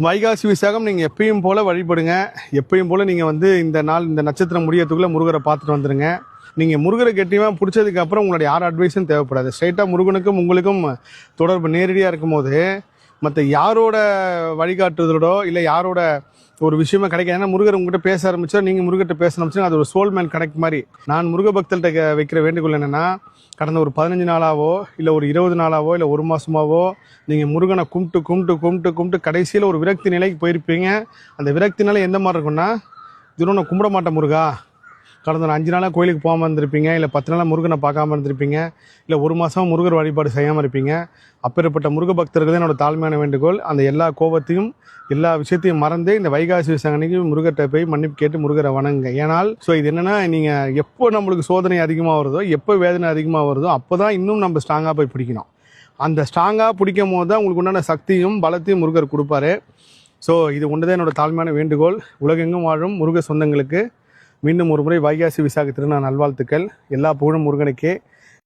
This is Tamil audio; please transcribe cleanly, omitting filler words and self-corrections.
வைகாசி விசாகம் நீங்கள் எப்பயும் போல் வழிபடுங்க. எப்பயும் போல் நீங்கள் வந்து இந்த நாள் இந்த நட்சத்திரம் முடியறதுக்குள்ளே முருகரை பார்த்துட்டு வந்துடுங்க. நீங்கள் முருகரை கெட்டியமாக பிடிச்சதுக்கப்புறம் உங்களுடைய யார் அட்வைஸும் தேவைப்படாது. ஸ்ட்ரைட்டாக முருகனுக்கும் உங்களுக்கும் தொடர்பு நேரடியாக இருக்கும்போது மற்ற யாரோட வழிகாட்டுதலோட இல்லை யாரோட ஒரு விஷயமா கிடைக்காது. ஏன்னா முருகர் உங்ககிட்ட பேச ஆரம்பிச்சா நீங்கள் முருகிட்ட பேச ஆரம்பிச்சா அது ஒரு சோல்மேன் கனெக்ட் மாதிரி. நான் முருக பக்தர்கிட்ட வைக்கிற வேண்டுகோள் என்னென்னா, கடந்த ஒரு 15 நாளாவோ இல்லை ஒரு 20 நாளாவோ இல்லை ஒரு மாதமாவோ நீங்கள் முருகனை கும்பிட்டு கும்பிட்டு கும்பிட்டு கும்பிட்டு கடைசியில் ஒரு விரக்தி நிலைக்கு போயிருப்பீங்க. அந்த விரக்தி நிலை எந்த மாதிரி இருக்குன்னா, தினம் நான் கும்பிட மாட்டேன் முருகா, கடந்த ஒரு 5 நாளாக கோயிலுக்கு போகாமல் இருந்திருப்பீங்க, இல்லை 10 நாளாக முருகனை பார்க்காம இருந்திருப்பீங்க, இல்லை ஒரு மாதம் முருகர் வழிபாடு செய்யாமல் இருப்பீங்க. அப்பேற்பட்ட முருக பக்தர்கள் என்னோட தாழ்மையான வேண்டுகோள், அந்த எல்லா கோபத்தையும் எல்லா விஷயத்தையும் மறந்து இந்த வைகாசி விசாகம் அன்னைக்கு முருகர்கிட்ட போய் மன்னிப்பு கேட்டு முருகரை வணங்குங்க. ஏனால் இது என்னென்னா, நீங்கள் எப்போ நம்மளுக்கு சோதனை அதிகமாக வருதோ, எப்போ வேதனை அதிகமாக வருதோ அப்போ தான் இன்னும் நம்ம ஸ்ட்ராங்காக போய் பிடிக்கணும். அந்த ஸ்ட்ராங்காக பிடிக்கும் போது தான் உங்களுக்கு உண்டான சக்தியும் பலத்தையும் முருகர் கொடுப்பாரு. இது ஒன்று தான் என்னோட தாழ்மையான வேண்டுகோள். உலகெங்கும் வாழும் முருக சொந்தங்களுக்கு மீண்டும் ஒரு முறை வைகாசி விசாக திருநாள் நல்வாழ்த்துக்கள். எல்லா புகழும் முருகனுக்கே.